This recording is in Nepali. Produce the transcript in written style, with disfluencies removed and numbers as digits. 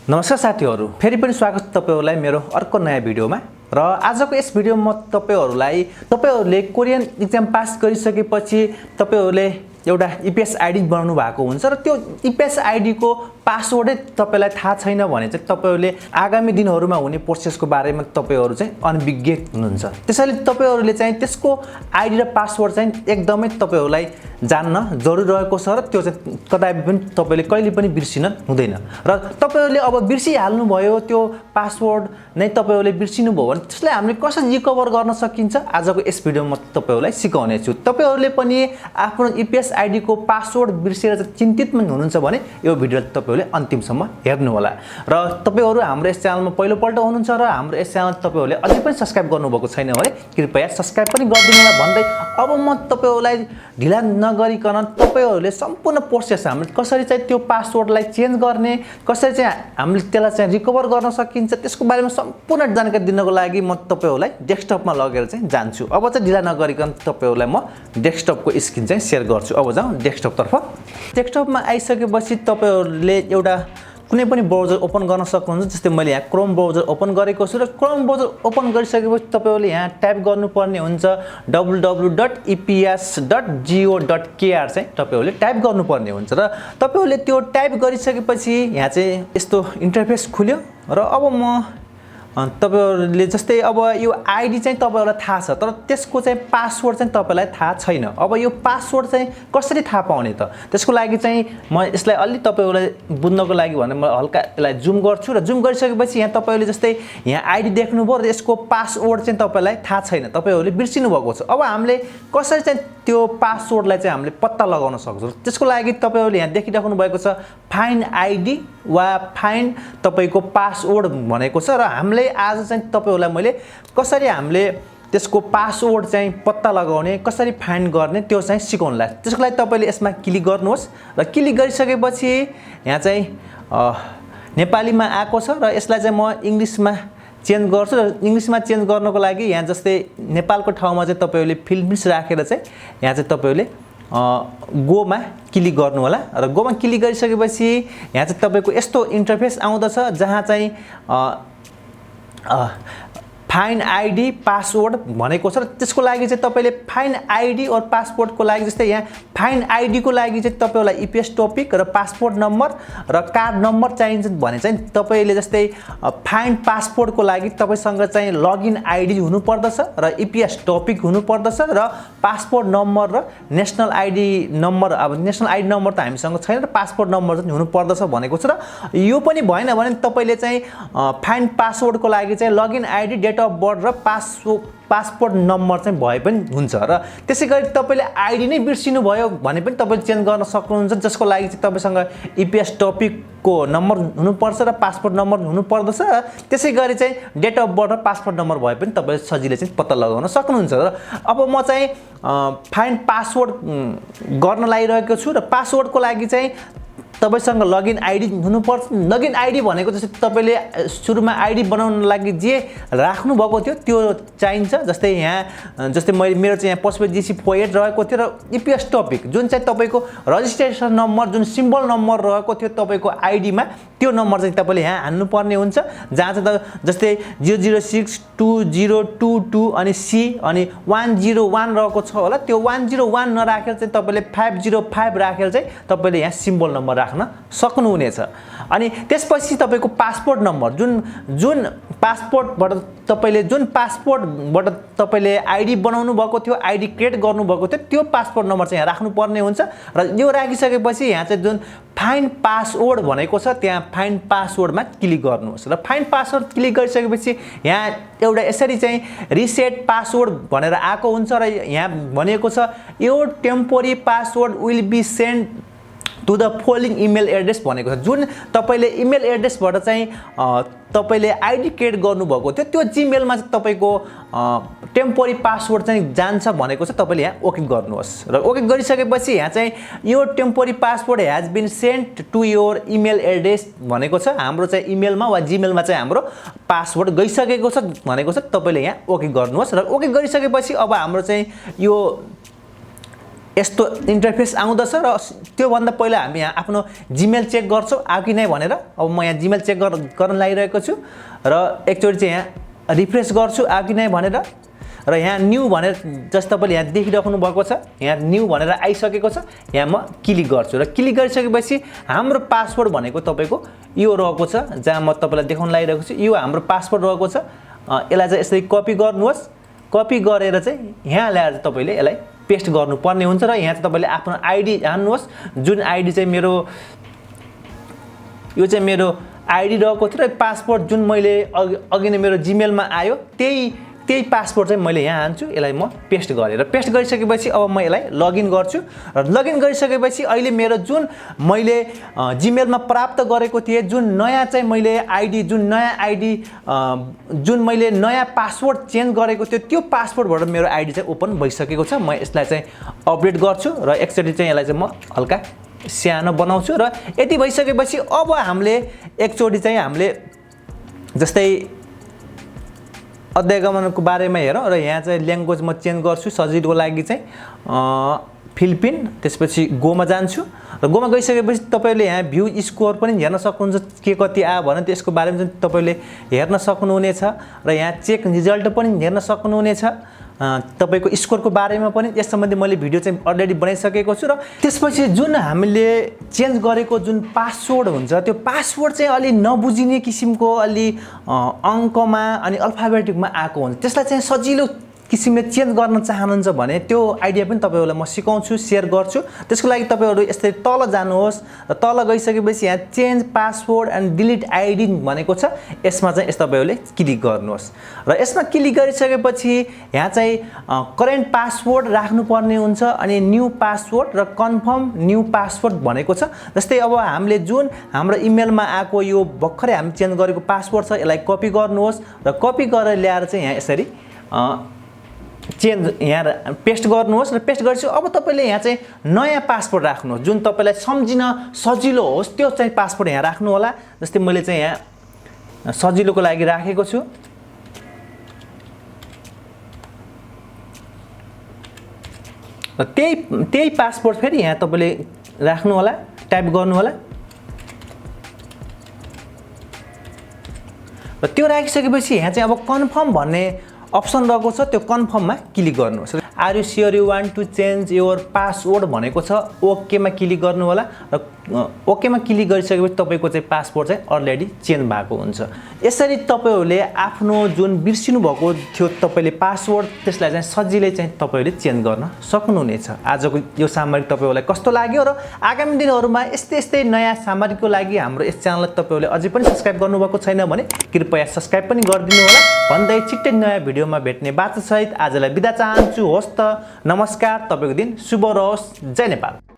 नमस्कार साथीहरु, फेरि पनि स्वागत तपाईहरुलाई मेरो अर्को नयाँ भिडियोमा। र आजको यस भिडियोमा तपाईहरुले कोरियन एक्जाम पास गरिसकेपछि तपाईहरुले एउटा EPS ID बनाउनु भएको हुन्छ र त्यो EPS ID को पासवर्डै तपाईलाई थाहा छैन भने चाहिँ तपाईहरुले आगामी दिनहरुमा हुने प्रोसेसको बारेमा तपाईहरु चाहिँ अनभिज्ञ हुनुहुन्छ। त्यसैले तपाईहरुले चाहिँ त्यसको आईडी र पासवर्ड चाहिँ एकदमै तपाईहरुलाई जान्न जरुरी रहेको छ र त्यो चाहिँ कदापि पनि तपाईले कहिले पनि बिर्सिन हुँदैन। र तपाईहरुले अब बिर्सिहाल्नु भयो त्यो पासवर्ड नै तपाईहरुले बिर्सिनु भयो भने त्यसलाई हामीले कसरी रिकभर गर्न सकिन्छ आजको यस भिडियोमा तपाईहरुलाई सिकाउने छु। तपाईहरुले पनि आफ्नो EPS ID को पासवर्ड बिर्सेर चिन्तित हुनुहुन्छ भने यो भिडियो तपाईहरुले अन्तिमसम्म हेर्नु होला। र तपाईहरु हाम्रो यस च्यानलमा पहिलो पल्ट हुनुहुन्छ र हाम्रो यस च्यानल तपाईहरुले अझै पनि सब्स्क्राइब गर्नुभएको छैन भने कृपया सब्स्क्राइब पनि गरिदिनु होला भन्दै अब म तपाईहरुलाई ढिला नगरिकन तपाईहरुले सम्पूर्ण प्रोसेस हामीले कसरी चाहिँ त्यो पासवर्डलाई चेन्ज गर्ने, कसरी चाहिँ हामीले त्यसलाई चाहिँ रिकभर गर्न सकिन्छ त्यसको बारेमा सम्पूर्ण जानकारी दिनको लागि म तपाईहरुलाई डेस्कटपमा लगेर चाहिँ जान्छु। अब चाहिँ ढिला नगरिकन तपाईहरुलाई म डेस्कटपको स्क्रिन चाहिँ शेयर गर्छु। अब जाउँ डेस्कटप तर्फ। डेस्कटपमा आइसकेपछि तपाईहरुले एउटा कुनै पनि ब्राउजर ओपन गर्न सक्नुहुन्छ। जस्तै मैले यहाँ क्रोम ब्राउजर ओपन गरेको छु र क्रोम ब्राउजर ओपन गरिसकेपछि तपाईहरुले यहाँ टाइप गर्नुपर्ने हुन्छ www.eps.go.kr चाहिँ तपाईहरुले टाइप गर्नुपर्ने हुन्छ र तपाईहरुले त्यो टाइप गरिसकेपछि यहाँ चाहिँ यस्तो इन्टरफेस खुल्यो र अब म तपाईहरुले जस्तै अब यो आईडी चाहिँ तपाईहरुलाई थाहा छ तर त्यसको चाहिँ पासवर्ड चाहिँ तपाईलाई थाहा छैन। अब यो पासवर्ड चाहिँ कसरी थाहा पाउने त? त्यसको लागि चाहिँ म यसलाई अलि तपाईहरुलाई बुझ्नको लागि भने म हल्का यसलाई जुम गर्छु र जुम गरिसकेपछि यहाँ तपाईहरुले जस्तै यहाँ आईडी देख्नुभयो र यसको पासवर्ड चाहिँ तपाईलाई थाहा छैन, तपाईहरुले बिर्सिनु भएको छ। अब हामीले कसरी चाहिँ त्यो पासवर्डलाई चाहिँ हामीले पत्ता लगाउन सक्छौं? त्यसको लागि तपाईहरुले यहाँ देखिराख्नु भएको छ फाइन्ड आईडी वा फाइन्ड तपाईको पासवर्ड भनेको छ र हामीले आज चाहिँ तपाईहरुलाई मैले कसरी हामीले त्यसको पासवर्ड चाहिँ पत्ता लगाउने, कसरी फाइन्ड गर्ने त्यो चाहिँ सिकाउनलाई। त्यसको लागि तपाईले यसमा क्लिक गर्नुहोस् र क्लिक गरिसकेपछि यहाँ चाहिँ नेपालीमा आएको छ र यसलाई चाहिँ म इंग्लिशमा चेन्ज गर्छु र इंग्लिशमा चेन्ज गर्नको लागि यहाँ जस्तै नेपालको ठाउँमा चाहिँ तपाईहरुले फिलिपिन्स राखेर चाहिँ यहाँ चाहिँ तपाईहरुले गोमा क्लिक गर्नु होला र गोमा क्लिक गरिसकेपछि यहाँ चाहिँ तपाईको यस्तो इन्टरफेस आउँदछ जहाँ चाहिँ फाइन्ड आईडी पासवर्ड भनेको छ र त्यसको लागि चाहिँ तपाईले फाइन्ड आईडी और पासपोर्टको लागि जस्तै यहाँ फाइन्ड आईडी को लागि चाहिँ तपाईलाई EPS टपिक र पासपोर्ट नम्बर र कार्ड नम्बर चाहिन्छ भने चाहिँ तपाईले जस्तै फाइन्ड पासपोर्टको लागि तपाईसँग चाहिँ लगइन आईडी हुनु पर्दछ र EPS टपिक हुनु पर्दछ र पासपोर्ट नम्बर र नेशनल आईडी नम्बर। अब नेशनल आईडी नम्बर त हामीसँग छैन र पासपोर्ट नम्बर चाहिँ हुनु पर्दछ भनेको छ र यो पनि भएन भने तपाईले चाहिँ फाइन्ड पासवर्डको लागि चाहिँ login ID date of birth र पासपोर्ट नम्बर चाहिँ भए पनि हुन्छ र त्यसैगरी तपाईले आईडी नै बिर्सिनु भयो भने पनि तपाईले चेन्ज गर्न सक्नुहुन्छ। जसको लागि चाहिँ तपाईसँग EPS टपिकको नम्बर हुनुपर्छ र पासपोर्ट नम्बर हुनु पर्दछ र त्यसैगरी चाहिँ डेट अफ बर्थ र पासपोर्ट नम्बर भए पनि तपाईले सजिलै चाहिँ पत्ता लगाउन सक्नुहुन्छ। र अब म चाहिँ फाइन्ड पासवर्ड गर्न लागिरहेको छु र पासवर्डको लागि चाहिँ तपाईसँग लगइन आईडी हुनुपर्छ। लगइन आईडी भनेको जस्तै तपाईले सुरुमा आईडी बनाउन लागि जे राख्नु भएको थियो त्यो चाहिन्छ। जस्तै यहाँ जस्तै मेरो चाहिँ यहाँ पशुपति GC पोएट रहेको थियो र EPS टपिक जुन चाहिँ तपाईको रजिस्ट्रेसन नम्बर जुन सिम्बल नम्बर रहेको थियो तपाईको आईडीमा त्यो नम्बर चाहिँ तपाईले यहाँ हाल्नु पर्ने हुन्छ। जहाँ चाहिँ जस्तै 0062022 अनि C अनि 101 रहेको छ होला त्यो 101 नराखेर चाहिँ तपाईले 505 राखेर चाहिँ तपाईले यहाँ सिम्बल नम्बर राख्न सक्नुहुनेछ। अनि त्यसपछि तपाईको पासपोर्ट नम्बर जुन पासपोर्टबाट तपाईले आईडी बनाउनु भएको थियो, आईडी क्रिएट गर्नु भएको थियो त्यो पासपोर्ट नम्बर चाहिँ यहाँ राख्नु पर्ने हुन्छ र यो राखिसकेपछि यहाँ चाहिँ जुन फाइन्ड पासवर्ड भनेको छ त्यहाँ फाइन्ड पासवर्डमा क्लिक गर्नुहोस् र फाइन्ड पासवर्ड क्लिक गरिसकेपछि यहाँ एउटा यसरी चाहिँ रिसेट पासवर्ड भनेर आएको हुन्छ र यहाँ भनेको छ your temporary password will be send to the following email address भनेको छ। जुन तपाईले इमेल एड्रेसबाट चाहिँ तपाईले आईडी क्रिएट गर्नुभएको थियो त्यो जीमेलमा चाहिँ तपाईको टेम्पोररी पासवर्ड चाहिँ जान्छ भनेको छ। तपाईले यहाँ ओके गर्नुहोस् र ओके गरिसकेपछि यहाँ चाहिँ यो temporary password has been sent to your email address भनेको छ। हाम्रो चाहिँ इमेलमा वा जीमेलमा चाहिँ हाम्रो पासवर्ड गइसकेको छ भनेको छ। तपाईले यहाँ ओके गर्नुहोस् र ओके गरिसकेपछि अब हाम्रो चाहिँ यो यस्तो इन्टरफेस आउँदछ र त्योभन्दा पहिला हामी यहाँ आफ्नो जीमेल चेक गर्छौँ आयो कि नै भनेर। अब म यहाँ जीमेल चेक गर्न लागिरहेको छु र एकचोटि चाहिँ यहाँ रिफ्रेस गर्छु आयो कि नै भनेर र यहाँ न्यू भनेर जस्तो तपाईँले यहाँ देखिराख्नु भएको छ यहाँ न्यू भनेर आइसकेको छ। यहाँ म क्लिक गर्छु र क्लिक गरिसकेपछि हाम्रो पासवर्ड भनेको तपाईँको यो रहेको छ जहाँ म तपाईँलाई देखाउन लागिरहेको छु। यो हाम्रो पासवर्ड रहेको छ। यसलाई चाहिँ यसरी कपी गर्नुहोस्। कपी गरेर चाहिँ यहाँ ल्याएर तपाईँले यसलाई पेस्ट गर्नुपर्ने हुन्छ र यहाँ चाहिँ तपाईँले आफ्नो आइडी हान्नुहोस्। जुन आइडी चाहिँ यो चाहिँ मेरो आइडी रहेको थियो र पासवर्ड जुन मैले अघि नै मेरो जीमेलमा आयो त्यही पासवर्ड चाहिँ मैले यहाँ हान्छु। यसलाई म पेस्ट गरेर पेस्ट गरिसकेपछि अब म यसलाई लगइन गर्छु र लगइन गरिसकेपछि अहिले मेरो जुन मैले जीमेलमा प्राप्त गरेको थिएँ जुन नयाँ चाहिँ मैले आइडी जुन मैले नयाँ पासवर्ड चेन्ज गरेको थियो त्यो पासवर्डबाट मेरो आइडी चाहिँ ओपन भइसकेको छ। म यसलाई चाहिँ अपडेट गर्छु र एकचोटि चाहिँ यसलाई चाहिँ म हल्का सानो बनाउँछु र यति भइसकेपछि अब हामीले एकचोटि चाहिँ हामीले जस्तै अध्यागमनको बारेमा हेरौँ र यहाँ चाहिँ ल्याङ्ग्वेज म चेन्ज गर्छु सजिलोको लागि चाहिँ फिलिपिन। त्यसपछि गोमा जान्छु र गोमा गइसकेपछि तपाईँले यहाँ भ्यू स्कोर पनि हेर्न सक्नुहुन्छ के कति आयो भने त्यसको बारेमा चाहिँ तपाईँले हेर्न सक्नुहुनेछ र यहाँ चेक रिजल्ट पनि हेर्न सक्नुहुनेछ। तपाईको स्कोरको बारेमा पनि यस सम्बन्धी मैले भिडियो चाहिँ अलरेडी बनाइसकेको छु र त्यसपछि जुन हामीले चेन्ज गरेको जुन पासवर्ड हुन्छ त्यो पासवर्ड चाहिँ अलि नबुझिने किसिमको अलि अङ्कमा अनि अल्फाबेटिकमा आएको हुन्छ। त्यसलाई चाहिँ सजिलो किसिमले चेन्ज गर्न चाहनुहुन्छ भने त्यो आइडिया पनि तपाईहरुलाई म सिकाउँछु शेयर गर्छु। त्यसको लागि तपाईहरु यस्तै तल जानुहोस् र तल गइसकेपछि यहाँ change password and delete ID भनेको छ। यसमा चाहिँ तपाईहरुले क्लिक गर्नुहोस् र यसमा क्लिक गरिसकेपछि यहाँ चाहिँ करेन्ट पासवर्ड राख्नुपर्ने हुन्छ अनि न्यू पासवर्ड र कन्फर्म न्यू पासवर्ड भनेको छ। जस्तै अब हामीले जुन हाम्रो इमेलमा आएको यो भर्खरै हामी चेन्ज गरेको पासवर्ड छ यसलाई कपी गर्नुहोस् र कपी गरेर ल्याएर चाहिँ यहाँ यसरी चेन्ज यहाँ पेस्ट गर्नुहोस् र पेस्ट गरेपछि अब तपाईले यहाँ चाहिँ नयाँ पासवर्ड राख्नुहोस् जुन तपाईलाई सम्झिन सजिलो होस् त्यो चाहिँ पासवर्ड यहाँ राख्नु होला। जस्तै मैले चाहिँ यहाँ सजिलोको लागि राखेको छु र त्यही पासवर्ड फेरि यहाँ तपाईले राख्नु होला टाइप गर्नु होला र त्यो राखिसकेपछि यहाँ चाहिँ अब कन्फर्म भन्ने अप्सन रहेको छ त्यो कन्फर्ममा क्लिक गर्नुहोस्। Are you sure you want to change your password भनेको छ ओकेमा क्लिक गर्नु होला र ओकेमा क्लिक गरिसकेपछि तपाईको चाहिँ पासवर्ड चाहिँ अलरेडी चेन्ज भएको हुन्छ। यसरी तपाईहरुले आफ्नो जुन बिर्सिनु भएको थियो तपाईले पासवर्ड त्यसलाई चाहिँ सजिलै चाहिँ तपाईहरुले चेन्ज गर्न सक्नुहुनेछ। आजको यो सामग्री तपाईहरुलाई कस्तो लाग्यो र आगामी दिनहरुमा यस्तै नयाँ सामग्रीको लागि हाम्रो यस च्यानललाई तपाईहरुले अझै पनि सब्स्क्राइब गर्नुभएको छैन भने कृपया सब्स्क्राइब पनि गरिदिनु होला भन्दै छिट्टै नयाँ भिडियोमा भेट्ने बाचा सहित आजलाई बिदा चाहन्छु। होस् त नमस्कार, तपाईको दिन शुभ रहोस्। जय नेपाल।